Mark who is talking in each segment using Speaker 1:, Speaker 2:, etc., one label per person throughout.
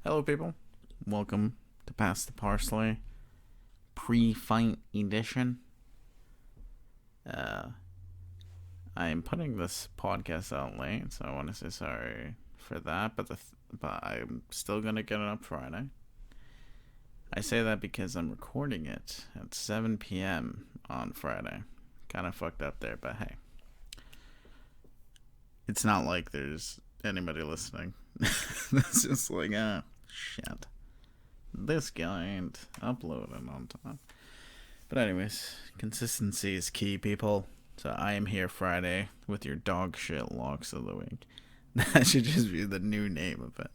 Speaker 1: Hello, people. Welcome to Pass the Parsley pre-fight edition. Uh, I am putting this podcast out late, so I want to say sorry for that. But I'm still gonna get it up Friday. I say that because I'm recording it at 7 p.m. on Friday. Kind of fucked up there, but hey, it's not like there's anybody listening. It's just like, shit. This guy ain't uploading on time. But anyways, consistency is key, people. So I am here Friday with your dog shit locks of the week. That should just be the new name of it.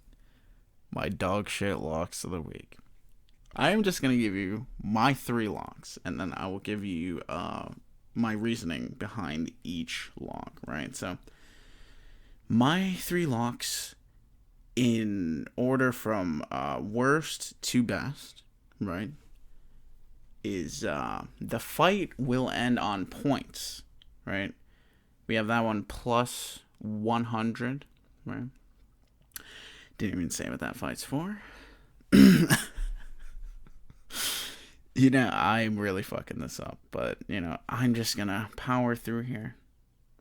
Speaker 1: My dog shit locks of the week. I am just going to give you my 3 locks, and then I will give you my reasoning behind each lock, right? So my 3 locks in order from worst to best, right, is the fight will end on points, right? We have that one plus 100, right? Didn't even say what that fight's for. I'm really fucking this up, but, I'm just gonna power through here,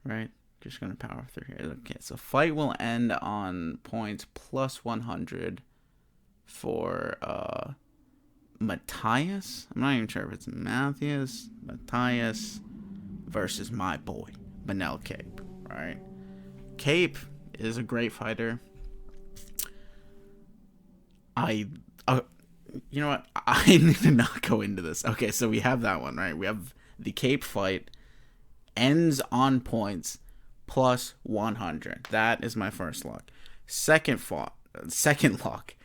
Speaker 1: right? Just gonna power through here. Okay, so fight will end on points plus 100 for Matheus. I'm not even sure if it's Matheus versus my boy Manel Kape. Right? Kape is a great fighter. You know what? I need to not go into this. Okay, so we have that one, right? We have the Kape fight ends on points plus 100. That is my first lock. Second lock.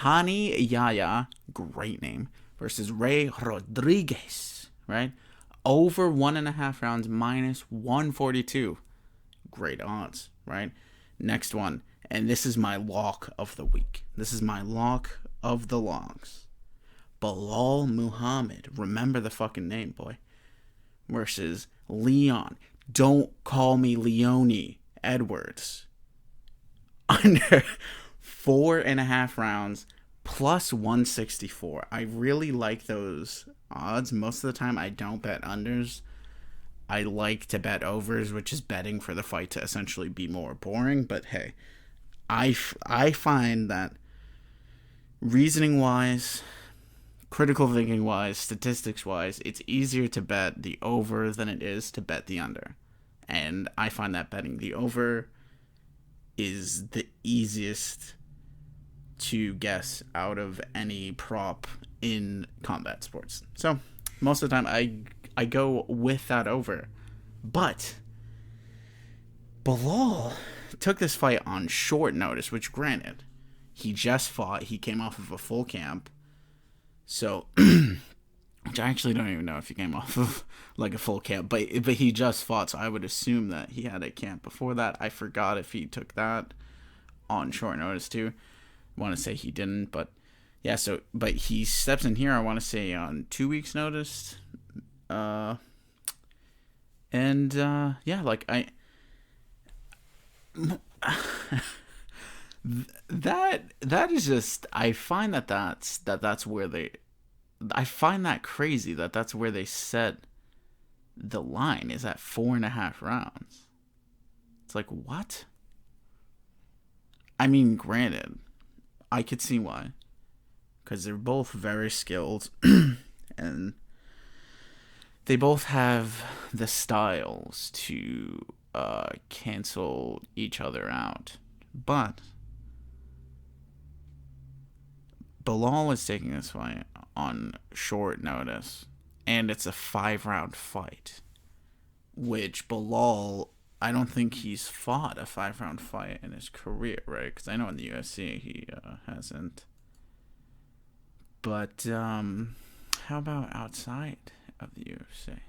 Speaker 1: Rani Yahya, great name, versus Ray Rodriguez, right? Over 1.5 rounds minus 142. Great odds, right? Next one. And this is my lock of the week. This is my lock of the locks. Belal Muhammad. Remember the fucking name, boy. Versus Leon. Don't call me Leone Edwards. Under 4.5 rounds plus 164. I really like those odds. Most of the time I don't bet unders. I like to bet overs, which is betting for the fight to essentially be more boring. But hey, I find that reasoning wise, critical thinking wise, statistics wise, it's easier to bet the over than it is to bet the under. And I find that betting the over is the easiest to guess out of any prop in combat sports. So most of the time I go with that over. But Belal took this fight on short notice, which granted, he just fought. He came off of a full camp. So which I actually don't even know if he came off of like a full camp, but he just fought, so I would assume that he had a camp before that. I forgot if he took that on short notice too. I want to say he didn't, but yeah. So, but he steps in here. I want to say on 2 weeks' notice, yeah, like that is just. I find that's where they. I find that crazy that's where they set the line is at 4.5 rounds. It's like, what? I mean, granted, I could see why. Because they're both very skilled. And they both have the styles to cancel each other out. But Belal is taking this fight on short notice, and it's a 5-round fight, which Belal, I don't think he's fought a 5-round fight in his career, right? Because I know in the UFC he hasn't. But how about outside of the UFC?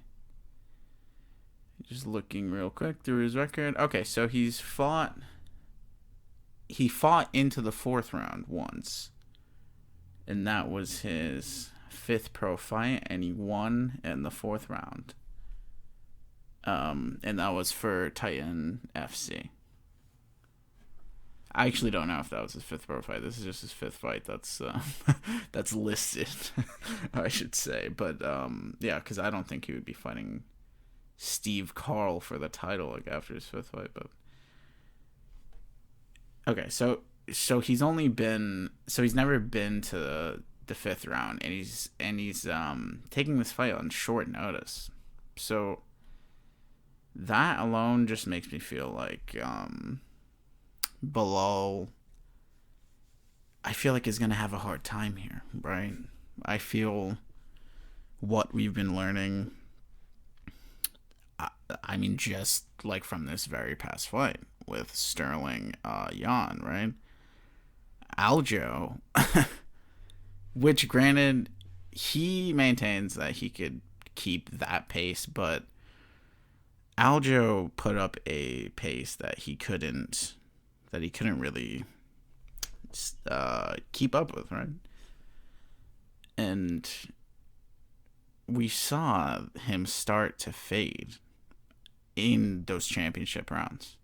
Speaker 1: Just looking real quick through his record. Okay, so he fought into the 4th round once. And that was his 5th pro fight, and he won in the 4th round. And that was for Titan FC. I actually don't know if that was his 5th pro fight. This is just his 5th fight. That's that's listed, I should say. But yeah, because I don't think he would be fighting Steve Carl for the title like after his 5th fight. But okay, so he's never been to the 5th round, and he's taking this fight on short notice. So that alone just makes me feel like Belal, I feel like, is going to have a hard time here, right? I feel what we've been learning, I mean, just like from this very past fight with Sterling Jan, right? Aljo, which granted, he maintains that he could keep that pace, but Aljo put up a pace that he couldn't really keep up with, right? And we saw him start to fade in those championship rounds,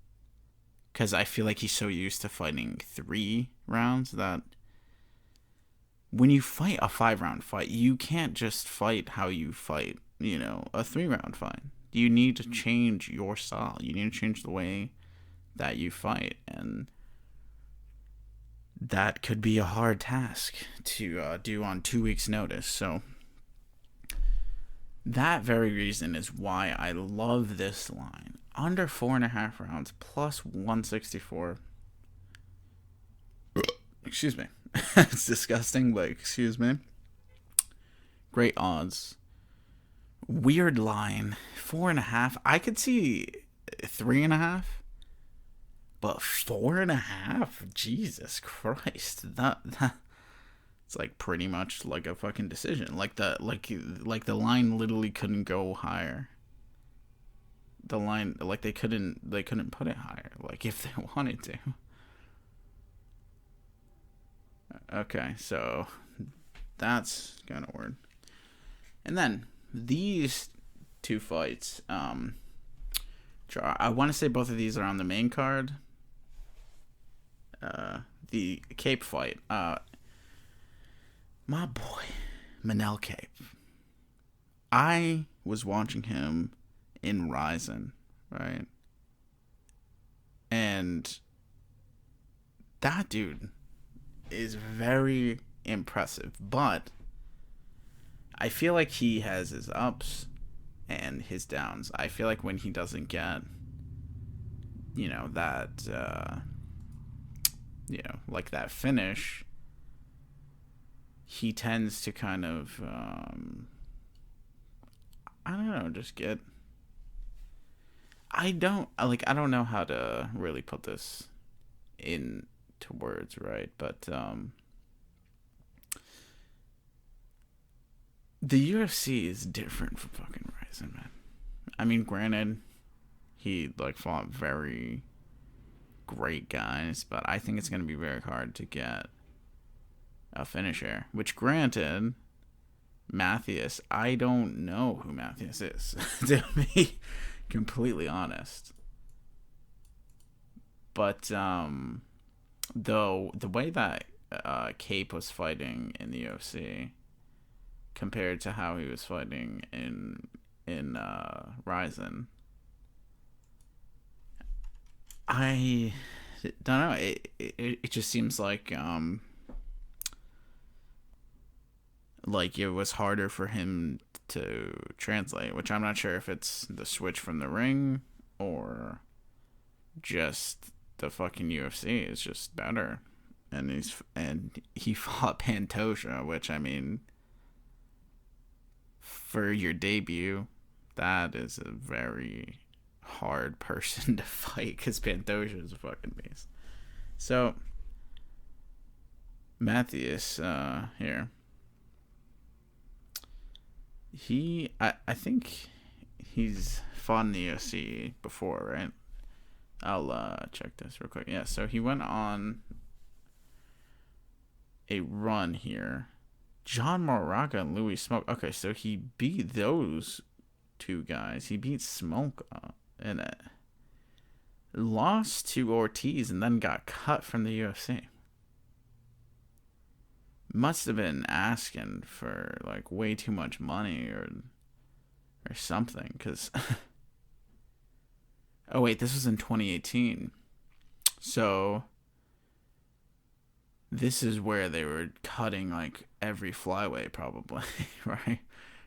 Speaker 1: because I feel like he's so used to fighting 3 rounds that when you fight a 5-round fight, you can't just fight how you fight, a 3-round fight. You need to change your style. You need to change the way that you fight, and that could be a hard task to do on 2 weeks' notice. So that very reason is why I love this line. Under 4.5 rounds plus 164. Excuse me. It's disgusting, but excuse me. Great odds. Weird line. 4.5. I could see 3.5. But 4.5? Jesus Christ. That it's like pretty much like a fucking decision. Like the line literally couldn't go higher. The line, like, they couldn't put it higher, like, if they wanted to. Okay, so that's kind of weird. And then these 2 fights, I want to say both of these are on the main card. The Kape fight, my boy Manel Kape. I was watching him in Ryzen, right? And that dude is very impressive, but I feel like he has his ups and his downs. I feel like when he doesn't get, that, like that finish, he tends to kind of, I don't know, just get, I don't know how to really put this into words, right? But the UFC is different from fucking Ryzen, man. I mean, granted, he fought very great guys, but I think it's gonna be very hard to get a finisher. Which, granted, Matheus, I don't know who Matheus is, to be completely honest. But though the way that Kape was fighting in the UFC compared to how he was fighting in Ryzen, I don't know. It just seems like it was harder for him to translate, which I'm not sure if it's the switch from the ring or just the fucking UFC is just better. And he fought Pantoja, which, I mean, for your debut, that is a very hard person to fight, because Pantoja is a fucking beast. So Matheus here, I think he's fought in the UFC before, right? I'll check this real quick. Yeah, so he went on a run here. John Moraga and Louis Smoke. Okay, so he beat those 2 guys. He beat Smoke and lost to Ortiz and then got cut from the UFC. Must have been asking for like way too much money or something, because oh wait, this was in 2018. So this is where they were cutting like every flyweight probably, right?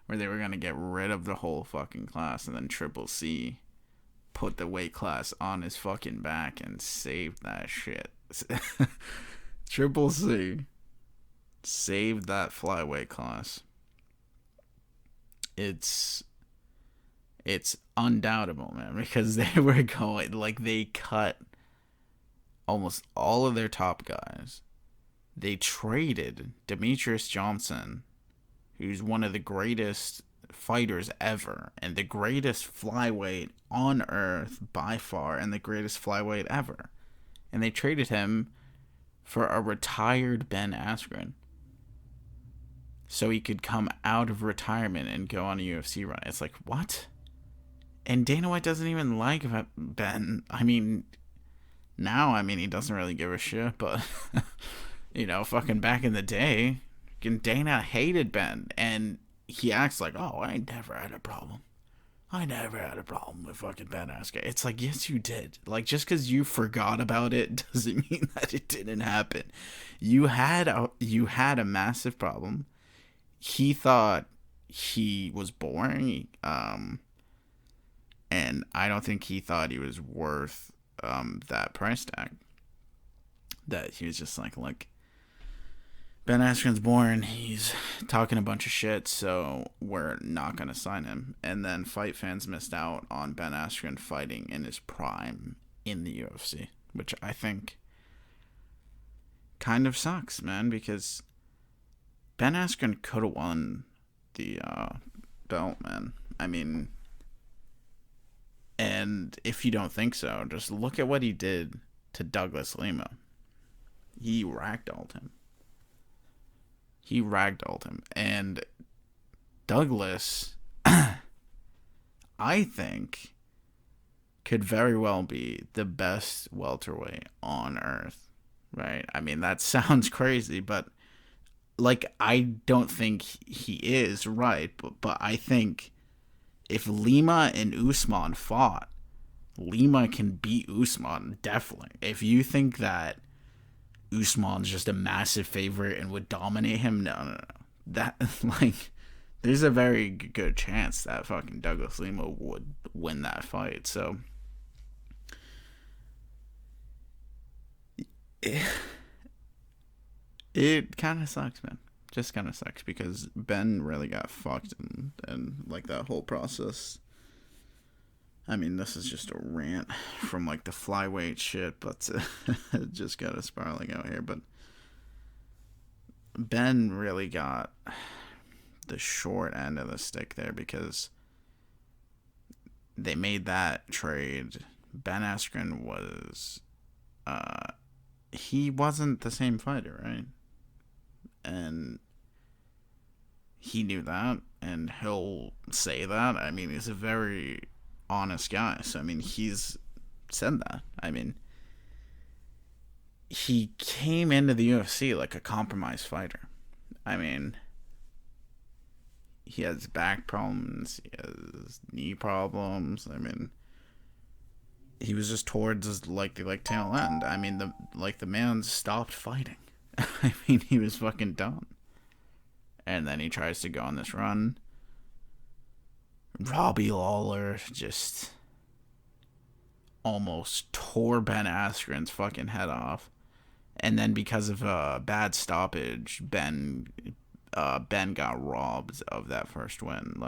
Speaker 1: Where they were going to get rid of the whole fucking class, and then Triple C put the weight class on his fucking back and saved that shit. Triple C saved that flyweight class. It's undoubtable, man, because they were going, like, they cut almost all of their top guys. They traded Demetrius Johnson, who's one of the greatest fighters ever, and the greatest flyweight on earth by far, and the greatest flyweight ever. And they traded him for a retired Ben Askren, so he could come out of retirement and go on a UFC run. It's like, what? And Dana White doesn't even like Ben. I mean, now, he doesn't really give a shit, but, fucking back in the day, Dana hated Ben, and he acts like, oh, I never had a problem. I never had a problem with fucking Ben Askren. It's like, yes, you did. Like, just because you forgot about it doesn't mean that it didn't happen. You had a massive problem. He thought he was boring, and I don't think he thought he was worth that price tag. That he was just like, look, Ben Askren's boring. He's talking a bunch of shit, so we're not going to sign him. And then fight fans missed out on Ben Askren fighting in his prime in the UFC, which I think kind of sucks, man, because Ben Askren could have won the belt, man. And if you don't think so, just look at what he did to Douglas Lima. He ragdolled him. And Douglas, I think, could very well be the best welterweight on earth, right? That sounds crazy, but, like, I don't think he is, right? But I think if Lima and Usman fought, Lima can beat Usman, definitely. If you think that Usman's just a massive favorite and would dominate him, no. That, like, there's a very good chance that fucking Douglas Lima would win that fight. So it kind of sucks, man. Just kind of sucks, because Ben really got fucked and like that whole process. This is just a rant from like the flyweight shit, but it just got us spiraling out here. But Ben really got the short end of the stick there, because they made that trade. Ben Askren was, he wasn't the same fighter, right? And he knew that, and he'll say that. He's a very honest guy, so he's said that. He came into the UFC like a compromised fighter. He has back problems, he has knee problems. He was just towards the tail end. The man stopped fighting. He was fucking done. And then he tries to go on this run. Robbie Lawler just almost tore Ben Askren's fucking head off. And then because of a bad stoppage, Ben got robbed of that first win.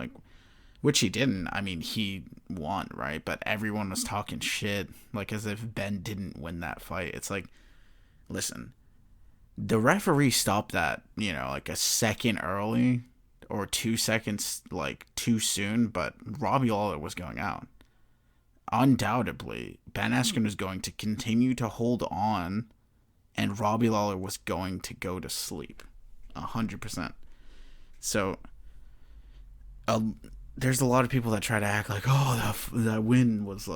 Speaker 1: Which he didn't. He won, right? But everyone was talking shit, as if Ben didn't win that fight. It's like, listen, the referee stopped that, a second early or 2 seconds, too soon, but Robbie Lawler was going out. Undoubtedly, Ben Askren was going to continue to hold on, and Robbie Lawler was going to go to sleep. 100%. So, there's a lot of people that try to act like, oh, that win was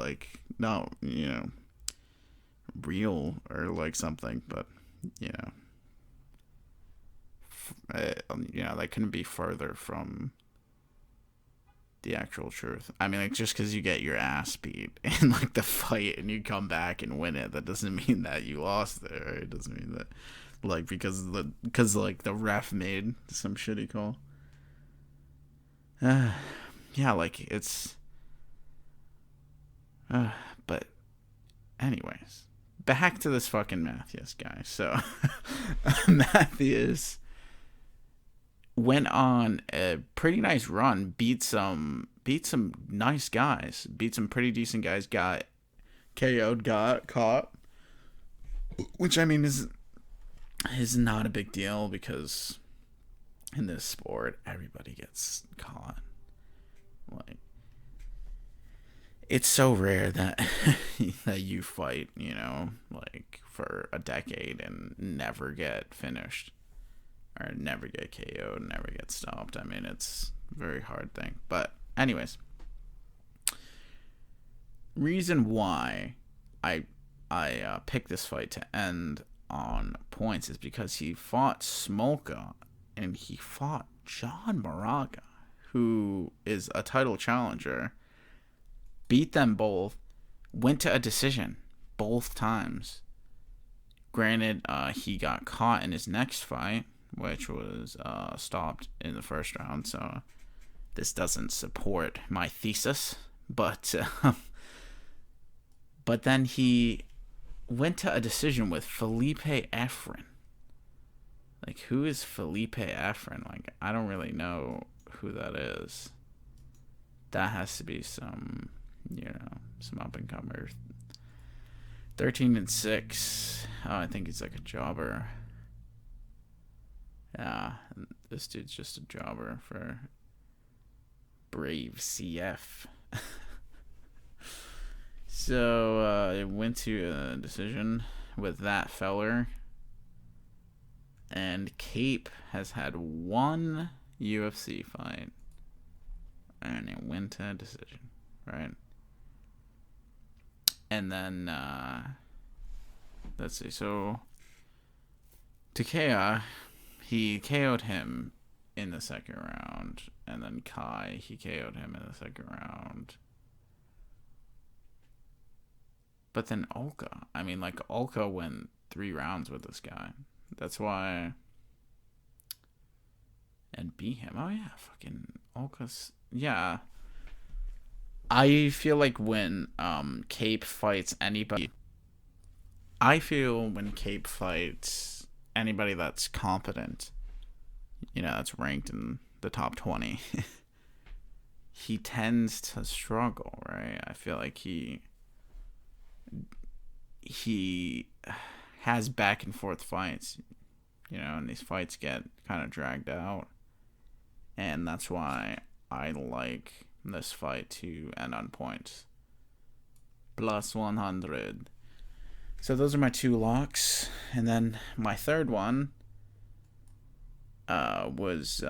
Speaker 1: no, real or like something, but you know, that couldn't be further from the actual truth. I mean, like, just because you get your ass beat in like the fight and you come back and win it, that doesn't mean that you lost there. Right? It doesn't mean that, like, because like the ref made some shitty call. Yeah, like it's. But, anyways, back to this fucking Matheus guy. So, Matheus went on a pretty nice run, beat some nice guys, beat some pretty decent guys, got KO'd, got caught, which I mean is not a big deal because in this sport everybody gets caught. Like, it's so rare that that you fight, like for a decade and never get finished. Or never get KO'd, never get stopped. I mean, it's a very hard thing. But anyways, reason why I picked this fight to end on points is because he fought Smolka and he fought John Moraga, who is a title challenger. Beat them both. Went to a decision both times. Granted, he got caught in his next fight, which was stopped in the first round, so this doesn't support my thesis. But then he went to a decision with Felipe Efren. Like, who is Felipe Efren? Like, I don't really know who that is. That has to be some up and comer. 13-6. Oh, I think he's like a jobber. Yeah, this dude's just a jobber for Brave CF. So, it went to a decision with that feller. And Kape has had one UFC fight. And it went to a decision, right? And then, let's see. So, Takea, he KO'd him in the second round. And then Kai, he KO'd him in the second round. But then Olka. I mean, like, Olka went 3 rounds with this guy. That's why. And beat him. Oh, yeah. Fucking Olka's. Yeah. I feel like when Kape fights anybody. I feel when Kape fights anybody that's competent, that's ranked in the top 20, he tends to struggle, right? I feel like he has back and forth fights, and these fights get kind of dragged out. And that's why I like this fight to end on points. Plus 100. So those are my 2 locks. And then my third one was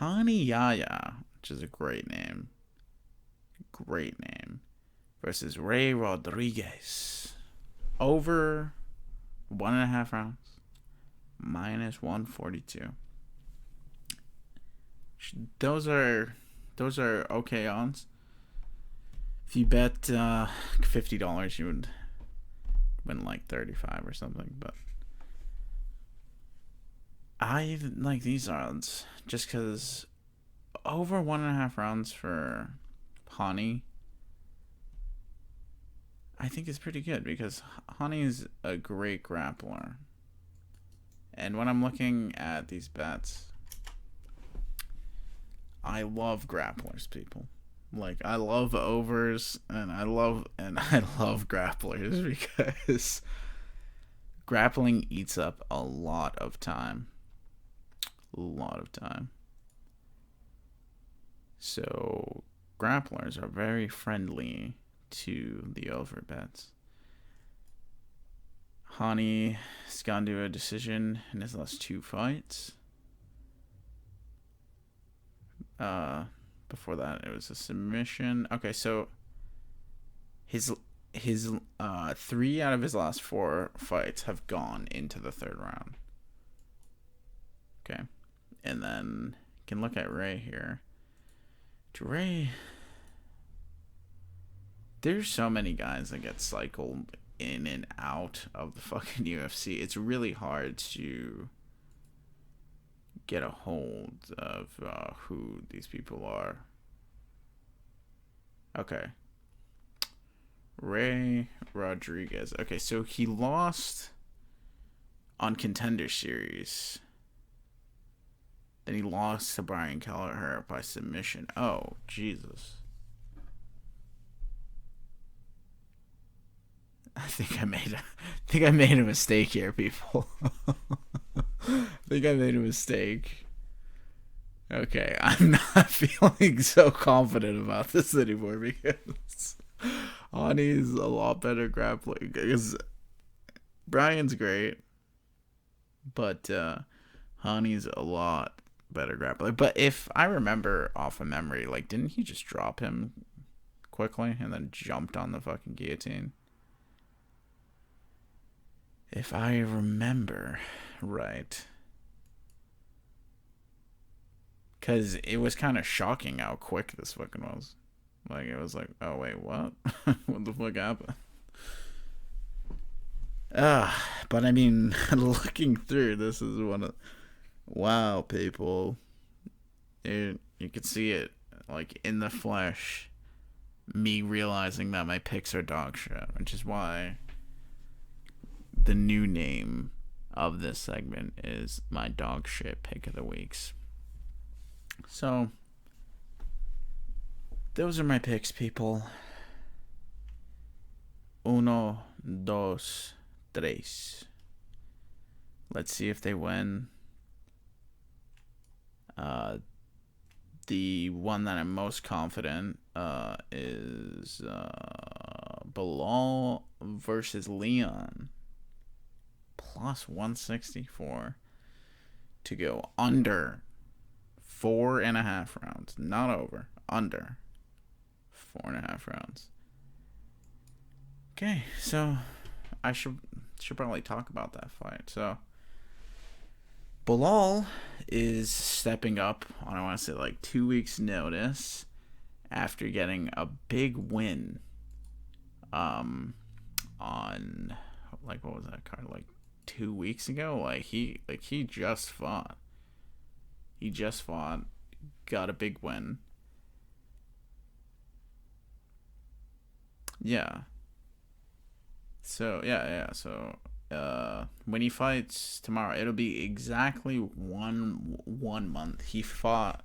Speaker 1: Rani Yahya, which is a great name. Great name. Versus Ray Rodriguez. Over 1.5 rounds. Minus 142. Those are okay odds. If you bet $50, you would win like 35 or something. But I like these odds just because over 1.5 rounds for Rani, I think is pretty good because Rani is a great grappler. And when I'm looking at these bets, I love grapplers, people. Like, I love overs and I love grapplers because grappling eats up a lot of time. So grapplers are very friendly to the over bets. Rani has gone to a decision in his last 2 fights. Before that, it was a submission. Okay, so his his 3 out of his last 4 fights have gone into the 3rd round. Okay. And then you can look at Ray here. Ray, there's so many guys that get cycled in and out of the fucking UFC. It's really hard to get a hold of who these people are. Okay. Ray Rodriguez. Okay, so he lost on Contender Series. Then he lost to Brian Kelleher by submission. Oh, Jesus. I think I made a mistake here, people. I think I made a mistake. Okay, I'm not feeling so confident about this anymore because Rani's a lot better grappling. Because Brian's great, but Rani's a lot better grappling. But if I remember off of memory, like, didn't he just drop him quickly and then jumped on the fucking guillotine? If I remember right. Because it was kind of shocking how quick this fucking was. Like, it was like, oh, wait, what? What the fuck happened? But I mean, looking through, this is one of... Wow, people. You can see it, like, in the flesh. Me realizing that my picks are dog shit. Which is why the new name of this segment is my dog shit pick of the weeks. So, those are my picks, people. 1, 2, 3. Let's see if they win. The one that I'm most confident is Belal versus Leon. Plus 164 to go under 4.5 rounds. Not over. Under 4.5 rounds. Okay, so I should probably talk about that fight. So Belal is stepping up on, I want to say, like 2 weeks' notice after getting a big win on, like, what was that card, like 2 weeks ago? Like he just fought. He just fought, got a big win. Yeah. So, yeah. So, when he fights tomorrow, it'll be exactly one month. He fought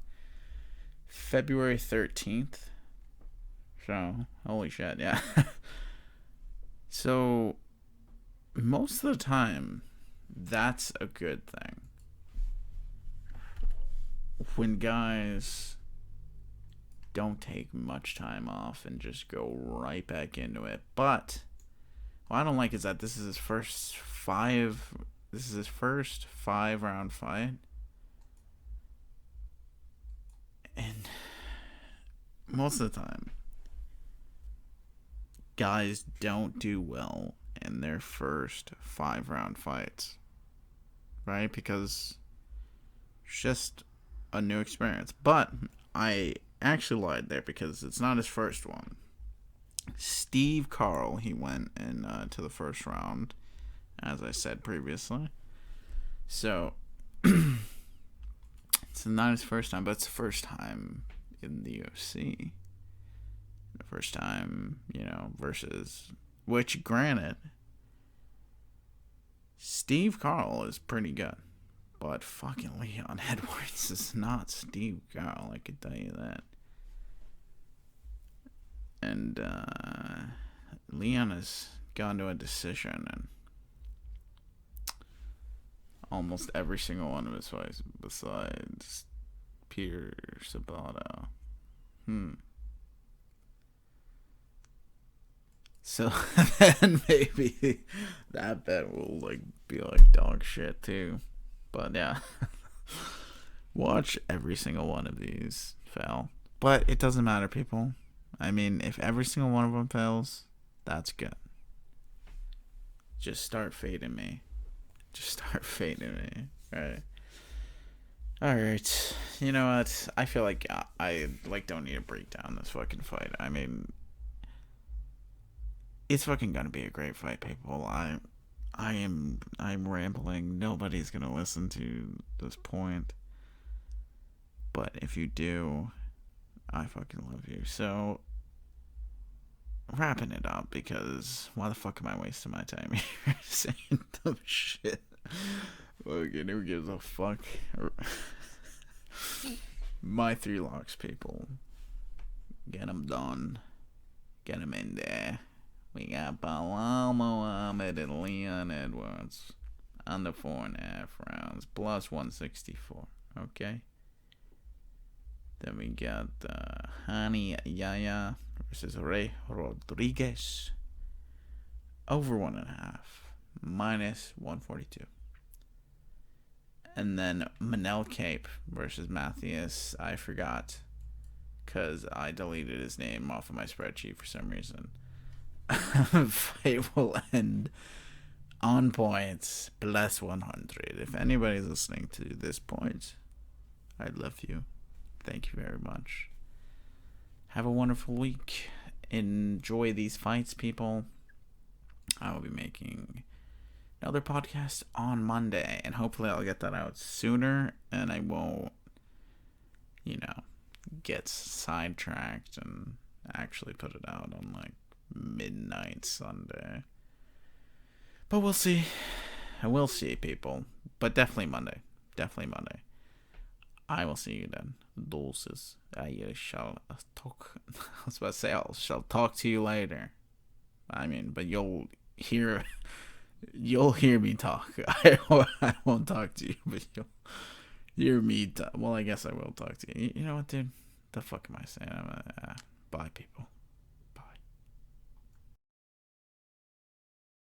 Speaker 1: February 13th. So, holy shit, yeah. So, most of the time, that's a good thing. When guys don't take much time off and just go right back into it. But what I don't like is that this is his first 5-round fight. And most of the time, guys don't do well in their first 5-round fights. Right? Because it's just a new experience. But I actually lied there because it's not his first one. Steve Carl, he went in to the first round, as I said previously. So it's not his first time, but it's the first time in the UFC. The first time, versus, which, granted, Steve Carl is pretty good. But fucking Leon Edwards is not Steve Carl, I can tell you that. And Leon has gone to a decision in almost every single one of his fights besides Peter Sabato. So then maybe that bet will be like dog shit too. But yeah, watch every single one of these fail. But it doesn't matter, people. I mean, if every single one of them fails, That's good. Just start fading me. Alright. Alright. You know what? I feel like I don't need to break down this fucking fight. I mean, it's fucking gonna be a great fight, people. I'm rambling. Nobody's gonna listen to this point. But if you do, I fucking love you. So, wrapping it up, because why the fuck am I wasting my time here saying dumb shit? Fucking who gives a fuck? My 3 locks, people. Get them done. Get them in there. We got Belal Muhammad and Leon Edwards on the 4.5 rounds, plus 164. Okay. Then we got Rani Yahya versus Ray Rodriguez. Over 1.5. Minus 142. And then Manel Kape versus Matheus. I forgot. Because I deleted his name off of my spreadsheet for some reason. Fight will end on points. Plus 100. If anybody's listening to this point, I love you. Thank you very much. Have a wonderful week. Enjoy these fights, people. I will be making another podcast on Monday, and hopefully I'll get that out sooner, and I won't, get sidetracked and actually put it out on like midnight Sunday. But we'll see. We'll see, people. But definitely Monday. I will see you then. Doses. I shall talk. I was about to say I shall talk to you later. I mean, but you'll hear me talk. I won't talk to you, but you'll hear me talk. Well, I guess I will talk to you. You know what, dude? The fuck am I saying? Bye, people.